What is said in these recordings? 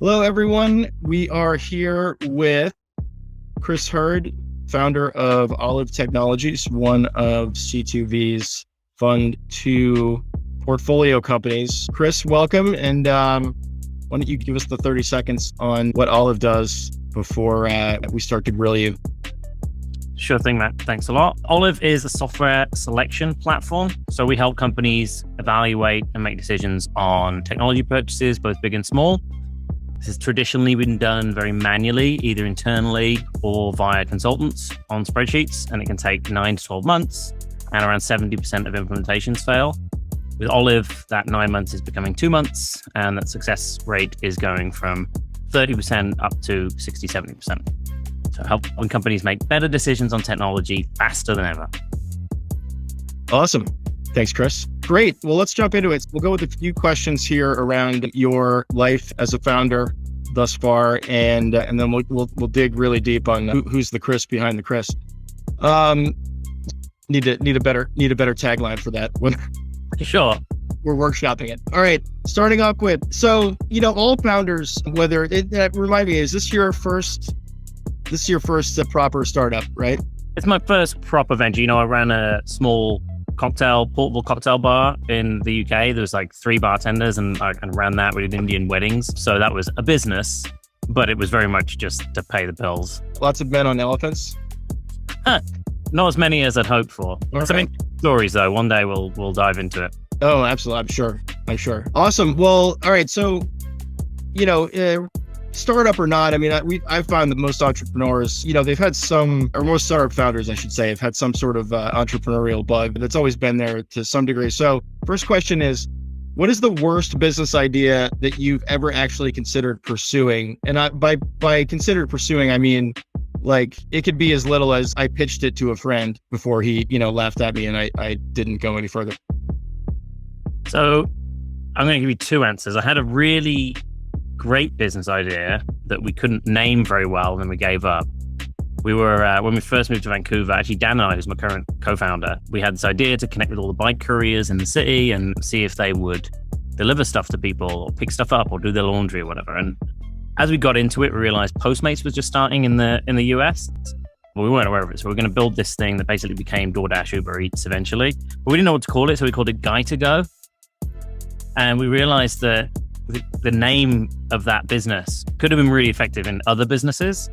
Hello, everyone. We are here with Chris Hurd, founder of Olive Technologies, one of C2V's Fund 2 portfolio companies. Chris, welcome. And why don't you give us the 30 seconds on what Olive does before we start to grill you? Sure thing, Matt. Thanks a lot. Olive is a software selection platform. So we help companies evaluate and make decisions on technology purchases, both big and small. This has traditionally been done very manually, either internally or via consultants on spreadsheets, and it can take 9 to 12 months, and around 70% of implementations fail. With Olive, that 9 months is becoming 2 months, and that success rate is going from 30% up to 60, 70%. So helping companies make better decisions on technology faster than ever. Awesome. Thanks, Chris. Great. Well, let's jump into it. We'll go with a few questions here around your life as a founder thus far, and then we'll dig really deep on who's the Chris behind the Chris. Need a better tagline for that one. Sure. We're workshopping it. All right. Starting off with, so all founders, remind me, is this your first proper startup, right? It's my first proper venture. I ran a small portable cocktail bar in the UK. There was like 3 bartenders, and I kind of ran that. We did Indian weddings. So that was a business, but it was very much just to pay the bills. Lots of men on elephants? Not as many as I'd hoped for. Okay. Some stories though. One day we'll dive into it. Oh, absolutely. I'm sure. Awesome. Well, all right. So, startup or not, I've found that most entrepreneurs, they've had most startup founders, I should say, have had some sort of entrepreneurial bug that's always been there to some degree. So first question is, what is the worst business idea that you've ever actually considered pursuing? And by considered pursuing, I mean, like, it could be as little as I pitched it to a friend before he, laughed at me and I didn't go any further. So I'm going to give you 2 answers. I had a really great business idea that we couldn't name very well, and then we gave up. We were, when we first moved to Vancouver, actually Dan and I, who's my current co-founder, we had this idea to connect with all the bike couriers in the city and see if they would deliver stuff to people or pick stuff up or do their laundry or whatever. And as we got into it, we realized Postmates was just starting in the US. Well, we weren't aware of it. So we're going to build this thing that basically became DoorDash, Uber Eats eventually. But we didn't know what to call it, so we called it Guy to Go. And we realized that the name of that business could have been really effective in other businesses,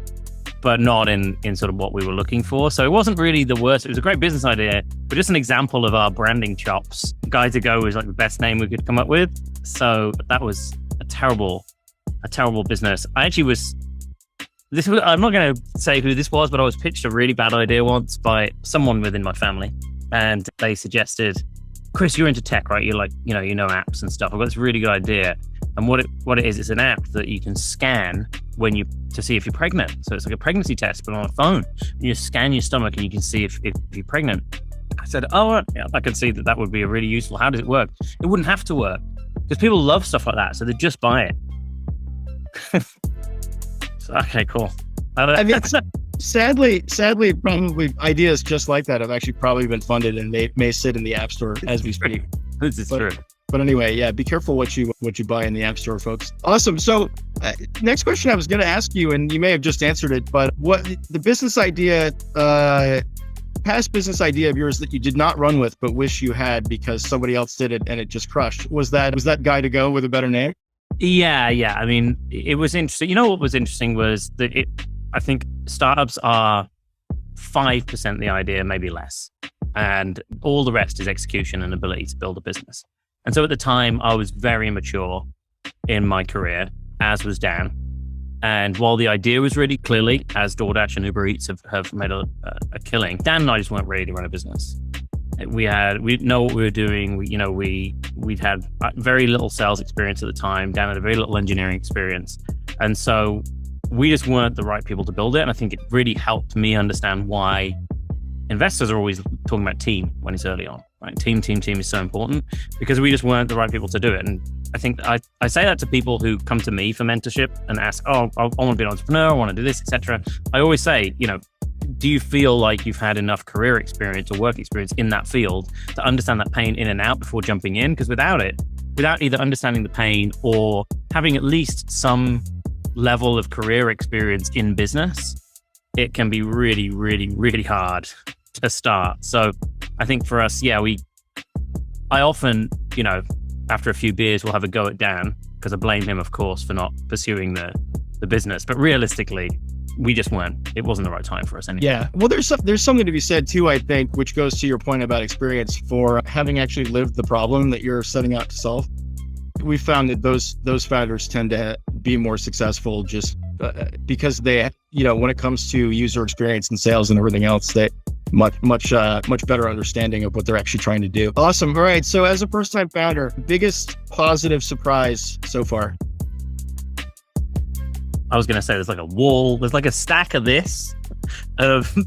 but not in sort of what we were looking for. So it wasn't really the worst. It was a great business idea, but just an example of our branding chops. Guy to Go was like the best name we could come up with. So that was a terrible business. I'm not going to say who this was, but I was pitched a really bad idea once by someone within my family. And they suggested, Chris, you're into tech, right? You're like, you know apps and stuff. I've got this really good idea. And what it is, it's an app that you can scan to see if you're pregnant. So it's like a pregnancy test, but on a phone. You scan your stomach and you can see if you're pregnant. I said, oh, yeah, I can see that would be a really useful. How does it work? It wouldn't have to work because people love stuff like that. So they just buy it. So, okay, cool. Sadly, probably ideas just like that have actually probably been funded and may sit in the App Store as we speak. This is true. But anyway, yeah, be careful what you buy in the App Store, folks. Awesome. So next question I was going to ask you, and you may have just answered it, but what the business idea, past business idea of yours that you did not run with, but wish you had because somebody else did it and it just crushed? Was that Guy to Go with a better name? Yeah. I mean, it was interesting. What was interesting was that I think startups are 5% the idea, maybe less. And all the rest is execution and ability to build a business. And so at the time, I was very immature in my career, as was Dan. And while the idea was really clearly, as DoorDash and Uber Eats have made a killing, Dan and I just weren't ready to run a business. We know what we were doing. We'd had very little sales experience at the time. Dan had a very little engineering experience. And so we just weren't the right people to build it. And I think it really helped me understand why investors are always talking about team when it's early on, right? Team is so important because we just weren't the right people to do it. And I think I say that to people who come to me for mentorship and ask, oh, I want to be an entrepreneur, I want to do this, etc. I always say, do you feel like you've had enough career experience or work experience in that field to understand that pain in and out before jumping in? Because without either understanding the pain or having at least some level of career experience in business, it can be really, really, really hard to start. So I think for us, I often, after a few beers, we'll have a go at Dan because I blame him, of course, for not pursuing the business. But realistically, it wasn't the right time for us anyway. Yeah. Well, there's something to be said too, I think, which goes to your point about experience for having actually lived the problem that you're setting out to solve. We found that those founders tend to be more successful just because they, when it comes to user experience and sales and everything else, they much better understanding of what they're actually trying to do. Awesome. All right. So as a first-time founder, biggest positive surprise so far? I was going to say there's like a stack of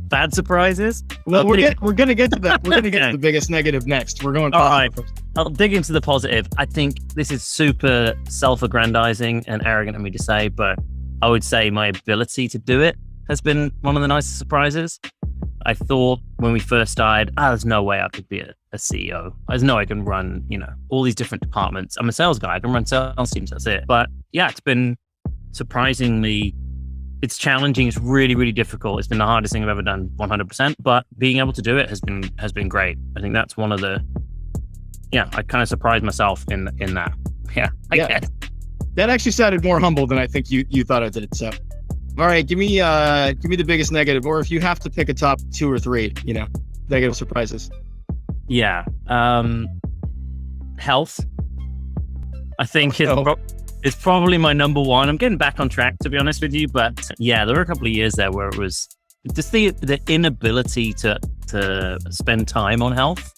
bad surprises. Well, we're going to get to that. We're going to get to the biggest negative next. We're going. All right. I'll dig into the positive. I think this is super self-aggrandizing and arrogant of me to say, but I would say my ability to do it has been one of the nicest surprises. I thought when we first started, there's no way I could be a CEO. There's no way I can run, all these different departments. I'm a sales guy. I can run sales teams. That's it. But yeah, it's been surprisingly, it's challenging. It's really, really difficult. It's been the hardest thing I've ever done, 100%. But being able to do it has been great. I think that's one of the, I kind of surprised myself in that. Yeah, I guess. That actually sounded more humble than I think you thought it did. So, all right, give me the biggest negative, or if you have to pick a top 2 or 3, negative surprises. Yeah, health. I think it's probably my number one. I'm getting back on track, to be honest with you, but yeah, there were a couple of years there where it was just the inability to spend time on health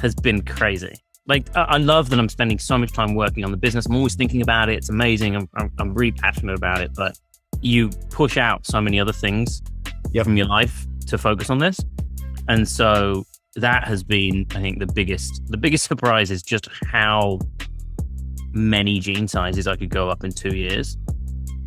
has been crazy. Like, I love that I'm spending so much time working on the business. I'm always thinking about it. It's amazing. I'm really passionate about it, but you push out so many other things from your life to focus on this. And so that has been, I think, the biggest surprise is just how many gene sizes I could go up in 2 years.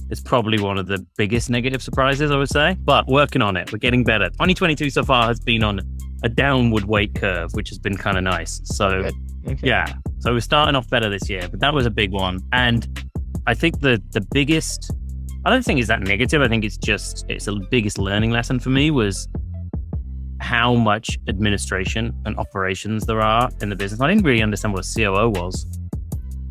It's probably one of the biggest negative surprises, I would say, but working on it. We're getting better. 2022 so far has been on a downward weight curve, which has been kind of nice. So yeah, so we're starting off better this year, but that was a big one. And I think the biggest, I don't think it's that negative. I think it's the biggest learning lesson for me was how much administration and operations there are in the business. I didn't really understand what a COO was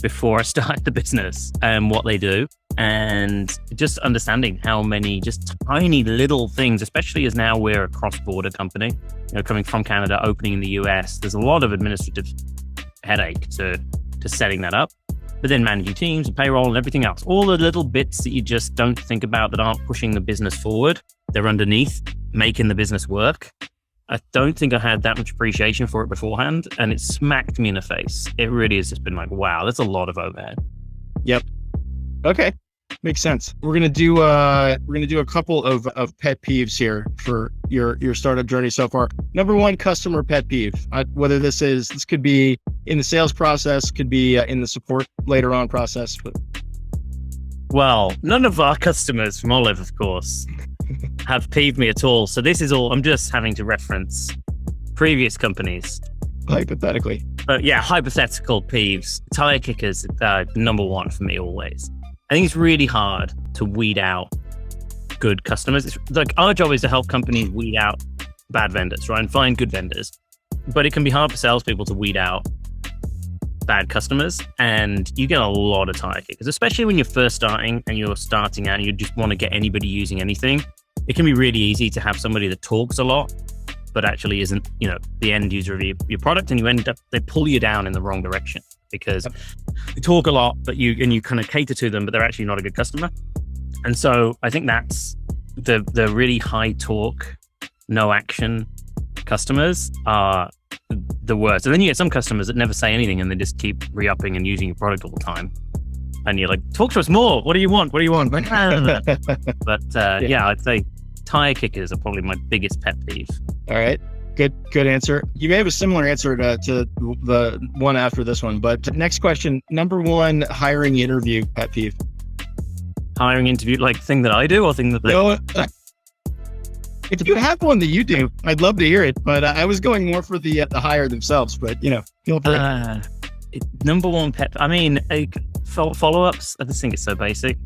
before I started the business and what they do. And just understanding how many just tiny little things, especially as now we're a cross-border company, coming from Canada, opening in the US, there's a lot of administrative headache to setting that up. But then managing teams and payroll and everything else, all the little bits that you just don't think about that aren't pushing the business forward, they're underneath, making the business work. I don't think I had that much appreciation for it beforehand, and it smacked me in the face. It really has just been like, wow, that's a lot of overhead. Yep. Okay. Makes sense. We're gonna do a couple of pet peeves here for your startup journey so far. Number one, customer pet peeve. Whether this could be in the sales process, could be in the support later on process. But... Well, none of our customers from Olive, of course, have peeved me at all. So this is all, I'm just having to reference previous companies. Hypothetically. But yeah, hypothetical peeves. Tire kickers, number one for me always. I think it's really hard to weed out good customers. It's like our job is to help companies weed out bad vendors, right? And find good vendors. But it can be hard for salespeople to weed out bad customers. And you get a lot of tire kickers, especially when you're first starting and you're starting out and you just want to get anybody using anything. It can be really easy to have somebody that talks a lot, but actually isn't, the end user of your product, and they pull you down in the wrong direction because they talk a lot, but you kind of cater to them, but they're actually not a good customer. And so I think that's the really high talk, no action customers are the worst. And then you get some customers that never say anything and they just keep re-upping and using your product all the time. And you're like, talk to us more. What do you want? What do you want? But yeah, I'd say tire kickers are probably my biggest pet peeve. All right. Good answer. You may have a similar answer to the one after this one, but next question, number one, hiring interview pet peeve. Hiring interview, like thing that I do or thing that they... No, if you have one that you do, I'd love to hear it, but I was going more for the hire themselves, but feel free. Number one pet, I mean, follow-ups, I just think it's so basic.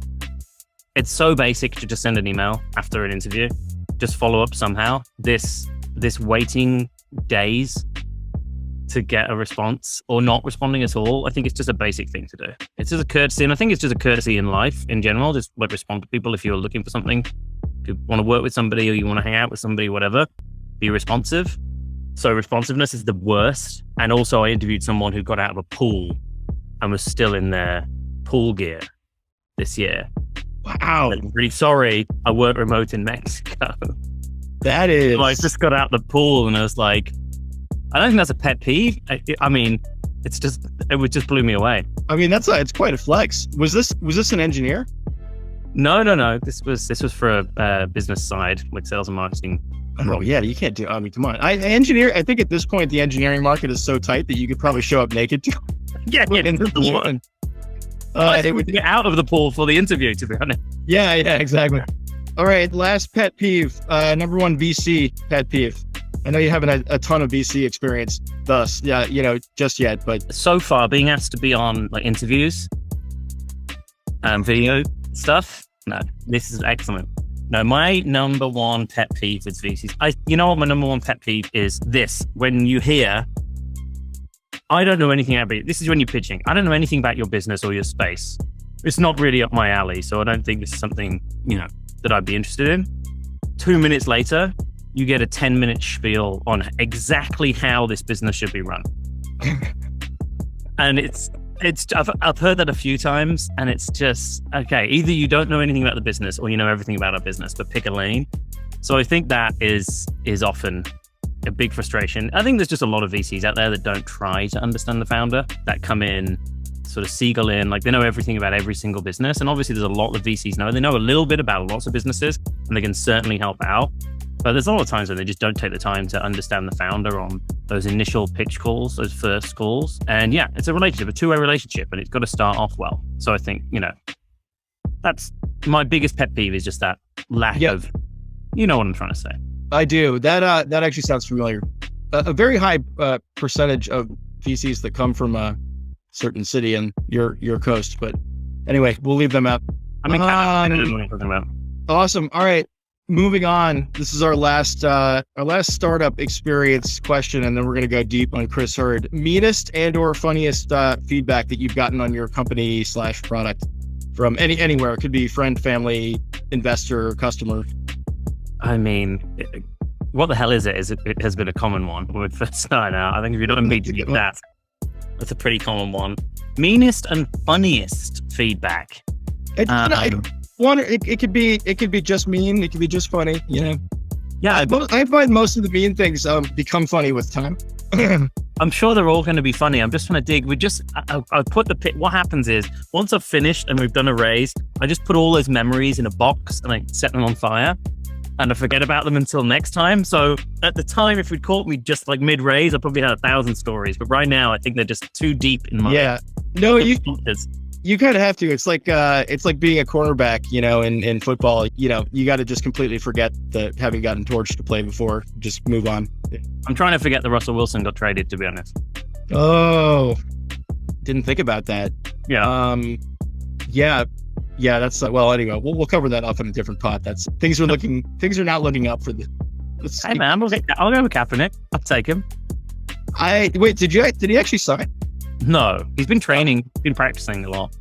it's so basic to just send an email after an interview, just follow up somehow. This waiting days to get a response or not responding at all, I think it's just a basic thing to do. It's just a courtesy, and I think it's just a courtesy in life in general. Just like respond to people if you're looking for something, if you want to work with somebody or you want to hang out with somebody, whatever. Be responsive. So responsiveness is the worst. And also, I interviewed someone who got out of a pool and was still in their pool gear this year. Wow. I'm really sorry. I work remote in Mexico. That is. So I just got out the pool and I was like, I don't think that's a pet peeve. I mean, it just blew me away. I mean, it's quite a flex. Was this an engineer? No. This was for a business side, like sales and marketing. Oh yeah, you can't do. I mean, come on. I think at this point the engineering market is so tight that you could probably show up naked to. Yeah. Into the one. It would get out of the pool for the interview, to be honest. Yeah, exactly. All right, last pet peeve. Number one, VC pet peeve. I know you haven't had a ton of VC experience thus, just yet, but so far being asked to be on like interviews, video stuff. No, this is excellent. No, my number one pet peeve is VCs. You know what my number one pet peeve is? This, when you hear, I don't know anything about it. This is when you're pitching. I don't know anything about your business or your space. It's not really up my alley, so I don't think this is something, that I'd be interested in. 2 minutes later, you get a 10-minute spiel on exactly how this business should be run. And I've heard that a few times, and it's just, okay, either you don't know anything about the business or you know everything about our business, but pick a lane. So I think that is often a big frustration. I think there's just a lot of VCs out there that don't try to understand the founder, that come in, sort of seagull in, like they know everything about every single business. And obviously there's a lot of VCs know. They know a little bit about lots of businesses, and they can certainly help out. But there's a lot of times when they just don't take the time to understand the founder on those initial pitch calls, those first calls. And yeah, it's a relationship, a two-way relationship, and it's got to start off well. So I think, that's my biggest pet peeve, is just that lack of, you know what I'm trying to say. I do. That actually sounds familiar. A very high percentage of VCs that come from a certain city in your coast. But anyway, we'll leave them out. I mean, I don't know what I'm talking about. Awesome. All right. Moving on, this is our last startup experience question, and then we're going to go deep on Chris Hurd. Meanest and/or funniest feedback that you've gotten on your company / product from anywhere. It could be friend, family, investor, customer. I mean, what the hell is it? It has been a common one when we first started out. I think if you don't meet to get that, that's a pretty common one. Meanest and funniest feedback. It could be just mean. It could be just funny. Yeah, I find most of the mean things become funny with time. I'm sure they're all going to be funny. I'm just trying to dig. I put what happens is, once I've finished and we've done a raise, I just put all those memories in a box and I set them on fire, and I forget about them until next time. So at the time, if we'd caught me just like mid-raise, I probably had 1,000 stories. But right now, I think they're just too deep in my. Yeah. No, you kind of have to. It's like being a cornerback, in football. You got to just completely forget that having gotten torched to play before. Just move on. I'm trying to forget that Russell Wilson got traded, to be honest. Oh, didn't think about that. Yeah. Yeah. That's well. Anyway, we'll cover that off in a different pot. Things are not looking up for the. Hey man, I'll go with Kaepernick. I'll take him. Did he actually sign? No, he's been training, been practicing a lot.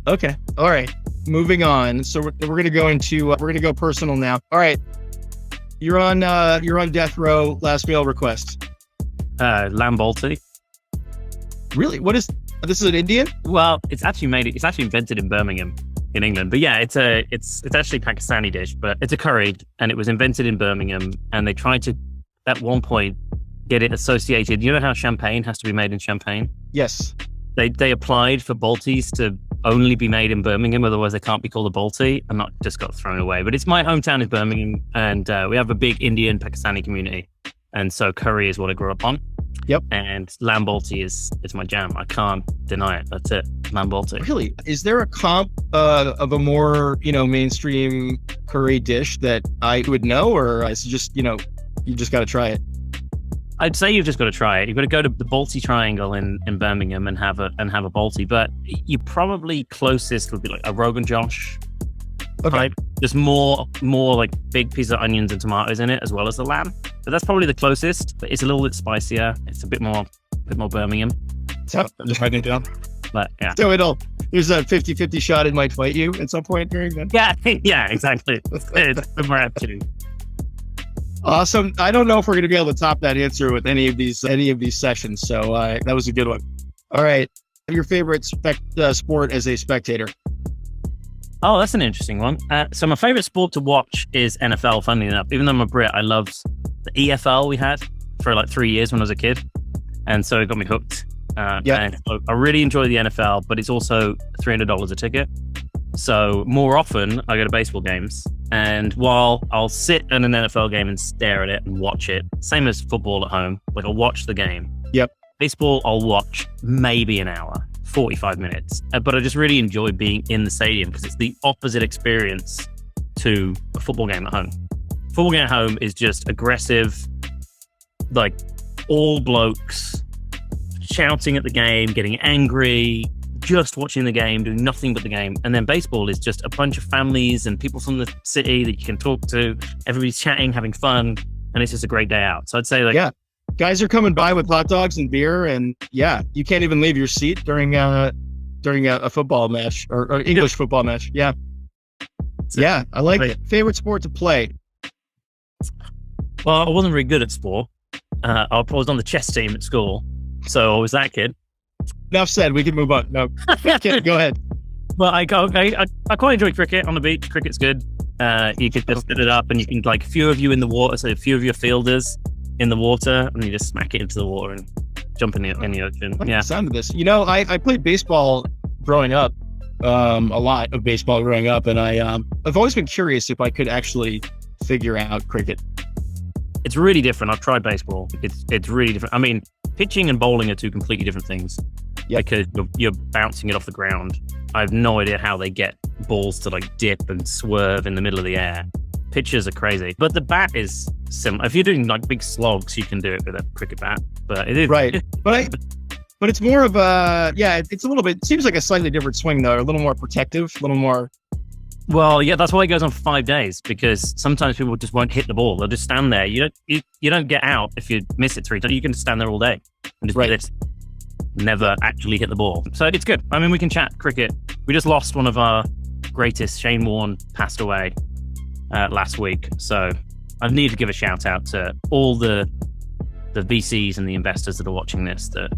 Okay. All right. Moving on. So we're going to go personal now. All right. You're on death row. Last meal request. Lamb balti. Really? This is an Indian? Well, it's actually invented in Birmingham in England. But yeah, it's actually a Pakistani dish, but it's a curry, and it was invented in Birmingham, and they tried to, at one point, get it associated. You know how champagne has to be made in Champagne? Yes. They applied for baltis to only be made in Birmingham, otherwise they can't be called a balti, and that just got thrown away. But it's my hometown is Birmingham, and we have a big Indian Pakistani community, and so curry is what I grew up on. Yep. And lamb balti is my jam. I can't deny it. That's it. Lamb balti. Really? Is there a comp of a more mainstream curry dish that I would know, or is it just you just got to try it? I'd say you've just got to try it. You've got to go to the Balti Triangle in Birmingham and have a balti. But you probably closest would be like a Rogan Josh, Okay. type. Just more like big pieces of onions and tomatoes in it, as well as the lamb. But that's probably the closest. But it's a little bit spicier. It's a bit more Birmingham. So I'm just writing it down. But yeah. So there's a 50-50 shot it might fight you at some point during that. Yeah, exactly. It's a bit more aptitude. Awesome. I don't know if we're going to be able to top that answer with any of these sessions. So that was a good one. All right. Your favorite sport as a spectator? Oh, that's an interesting one. So my favorite sport to watch is NFL, funnily enough. Even though I'm a Brit, I loved the EFL we had for like 3 years when I was a kid. And so it got me hooked. And so I really enjoy the NFL, but it's also $300 a ticket. So more often I go to baseball games. And while I'll sit in an NFL game and stare at it and watch it, same as football at home, like I'll watch the game. Yep. Baseball, I'll watch maybe an hour, 45 minutes. But I just really enjoy being in the stadium because it's the opposite experience to a football game at home. Football game at home is just aggressive, like all blokes shouting at the game, getting angry, just watching the game, doing nothing but the game. And then baseball is just a bunch of families and people from the city that you can talk to. Everybody's chatting, having fun, and it's just a great day out. So I'd say guys are coming by with hot dogs and beer, and you can't even leave your seat during a football match or English football match. Yeah. Yeah, I like it. Favorite sport to play? Well, I wasn't very good at sport. I was on the chess team at school, so I was that kid. Enough said. We can move on. No, go ahead. Well, I quite enjoy cricket on the beach. Cricket's good. You can just set it up, and you can like a few of you in the water, so a few of your fielders in the water, and you just smack it into the water and jump in the ocean. The sound of this. I played baseball growing up, a lot of baseball growing up, and I've always been curious if I could actually figure out cricket. It's really different. I've tried baseball. It's really different. I mean, pitching and bowling are two completely different things. Yeah, because you're bouncing it off the ground. I have no idea how they get balls to like dip and swerve in the middle of the air. Pitchers are crazy, but the bat is similar. If you're doing like big slogs, you can do it with a cricket bat. But it is right. But it's more of a it's a little bit. It seems like a slightly different swing though. A little more protective. A little more. Well, yeah, that's why it goes on for 5 days, because sometimes people just won't hit the ball. They'll just stand there. You don't get out if you miss it 3 times. You can just stand there all day and just never actually hit the ball. So it's good. I mean, we can chat cricket. We just lost one of our greatest. Shane Warne passed away last week. So I need to give a shout out to all the VCs and the investors that are watching this that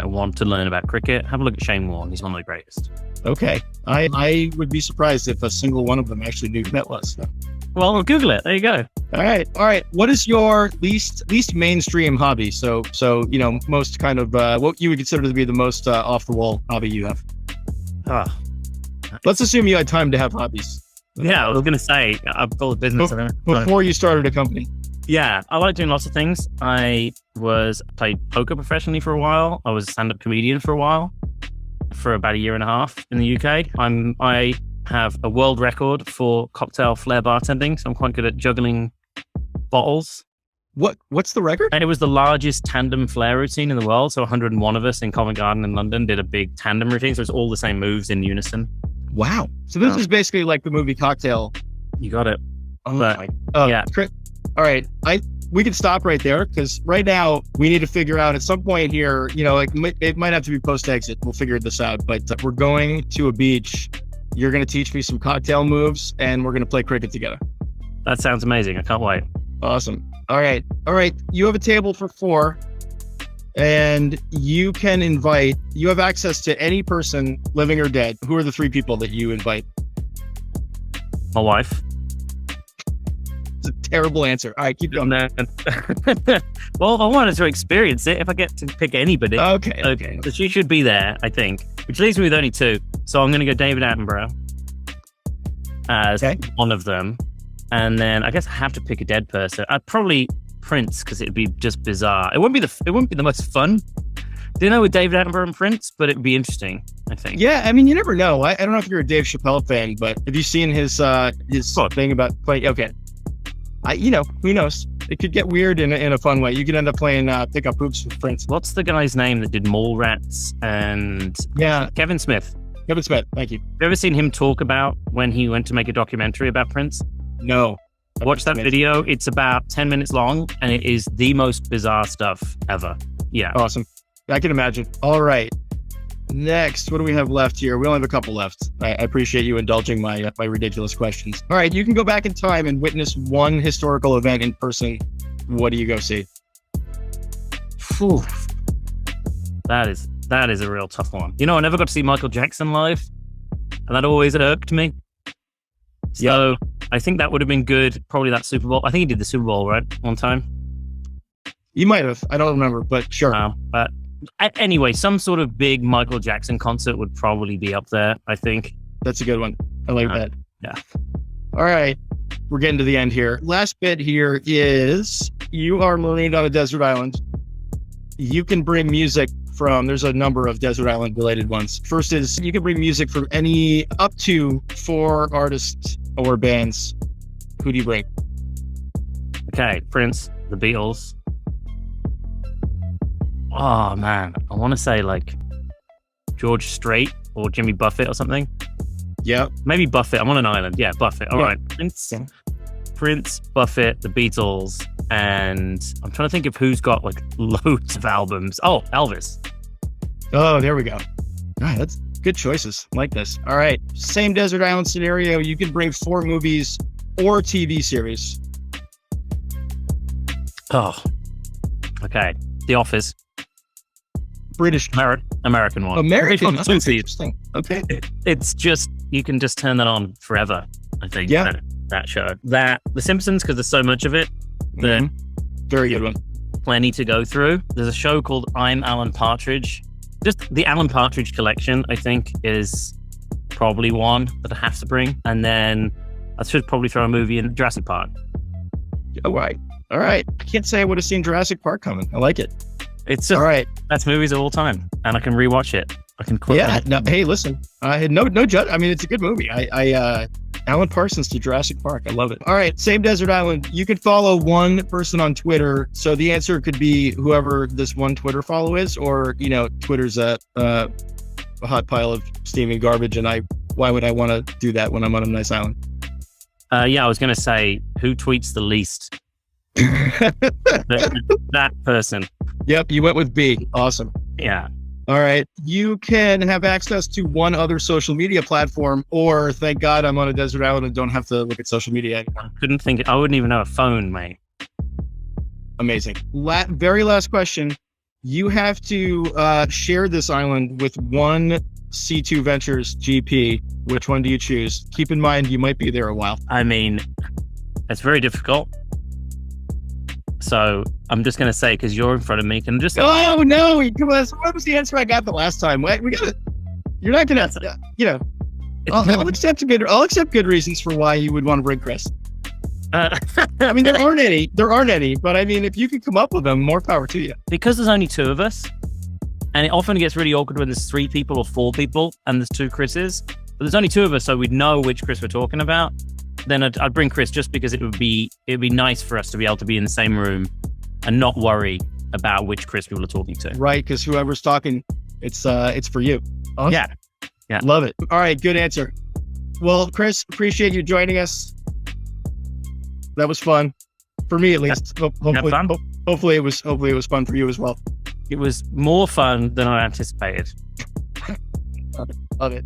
want to learn about cricket. Have a look at Shane Warne. He's one of the greatest. Okay. I would be surprised if a single one of them actually knew who that was. So. Well, Google it. There you go. All right. What is your least mainstream hobby? So most kind of what you would consider to be the most off the wall hobby you have. Let's assume you had time to have hobbies. Yeah, I was going to say I've built a business before you started a company. Yeah, I like doing lots of things. I played poker professionally for a while. I was a stand-up comedian for a while, for about 1.5 years in the UK. I have a world record for cocktail flair bartending, so I'm quite good at juggling bottles. What's the record? And it was the largest tandem flair routine in the world. So 101 of us in Covent Garden in London did a big tandem routine. So it's all the same moves in unison. Wow. So this is basically like the movie Cocktail. You got it. Yeah. All right. We can stop right there because right now we need to figure out at some point here, it might have to be post-exit. We'll figure this out, but we're going to a beach. You're going to teach me some cocktail moves and we're going to play cricket together. That sounds amazing. I can't wait. Awesome. All right. You have a table for 4 and you have access to any person living or dead. Who are the 3 people that you invite? My wife. A terrible answer. All right, keep going. Well, I wanted to experience it. If I get to pick anybody, okay. So she should be there, I think. Which leaves me with only 2. So I'm going to go David Attenborough as one of them, and then I guess I have to pick a dead person. I'd probably Prince because it'd be just bizarre. It wouldn't be the most fun dinner with David Attenborough and Prince, but it'd be interesting, I think. Yeah, I mean, you never know. I don't know if you're a Dave Chappelle fan, but have you seen his thing about playing? Okay. Who knows? It could get weird in a fun way. You could end up playing pick up hoops with Prince. What's the guy's name that did Mallrats and Kevin Smith? Kevin Smith. Thank you. Have you ever seen him talk about when he went to make a documentary about Prince? No. Watch that video. It's about 10 minutes long, and it is the most bizarre stuff ever. Yeah. Awesome. I can imagine. All right. Next, what do we have left here? We only have a couple left. I appreciate you indulging my ridiculous questions. All right, you can go back in time and witness one historical event in person. What do you go see? Phew. That is a real tough one. You know, I never got to see Michael Jackson live, and that always irked me. So I think that would have been good. Probably that Super Bowl. I think he did the Super Bowl, right? One time. You might have. I don't remember, but sure. But anyway, some sort of big Michael Jackson concert would probably be up there, I think. That's a good one. I like that. Yeah. All right. We're getting to the end here. Last bit here is you are marooned on a desert island. You can bring music from, there's a number of desert island related ones. First is you can bring music from any up to 4 artists or bands. Who do you bring? Okay. Prince, the Beatles. Oh man, I want to say like George Strait or Jimmy Buffett or something. Yeah, maybe Buffett. I'm on an island. Yeah, Buffett. All right, Prince, Buffett, the Beatles, and I'm trying to think of who's got like loads of albums. Oh, Elvis. Oh, there we go. All right, that's good choices. I like this. All right, same desert island scenario. You can bring 4 movies or TV series. Oh, okay. The Office. British. American one. American. That's interesting. Okay. It's just, you can just turn that on forever, I think. Yeah. That show. The Simpsons, because there's so much of it. Very good one. Plenty to go through. There's a show called I'm Alan Partridge. Just the Alan Partridge collection, I think, is probably one that I have to bring. And then I should probably throw a movie in Jurassic Park. All right. I can't say I would have seen Jurassic Park coming. I like it. It's just, all right. That's movies of all time, and I can rewatch it. I can quote. Yeah. No, hey, listen. I had no judge. I mean, it's a good movie. Alan Parsons to Jurassic Park. I love it. All right. Same desert island. You could follow one person on Twitter. So the answer could be whoever this one Twitter follow is, or, Twitter's a hot pile of steaming garbage. And why would I want to do that when I'm on a nice island? Yeah, I was going to say, who tweets the least? that person. Yep. You went with B. Awesome. Yeah. All right. You can have access to one other social media platform, or thank God I'm on a desert island and don't have to look at social media anymore. I wouldn't even know a phone, mate. Amazing. Very last question. You have to share this island with one C2 Ventures GP. Which one do you choose? Keep in mind, you might be there a while. I mean, it's very difficult. So I'm just going to say, because you're in front of me, can just... Oh, no. Come on. What was the answer I got the last time? We got to... You're not going to... I'll accept good reasons for why you would want to bring Chris. I mean, there aren't any, but I mean, if you could come up with them, more power to you. Because there's only 2 of us, and it often gets really awkward when there's 3 people or 4 people and there's 2 Chris's, but there's only 2 of us, so we'd know which Chris we're talking about. Then I'd bring Chris just because it'd be nice for us to be able to be in the same room and not worry about which Chris people are talking to. Right, because whoever's talking, it's for you. Awesome. Yeah. Love it. All right, good answer. Well, Chris, appreciate you joining us. That was fun for me, at least. Hopefully it was fun for you as well. It was more fun than I anticipated. Love it.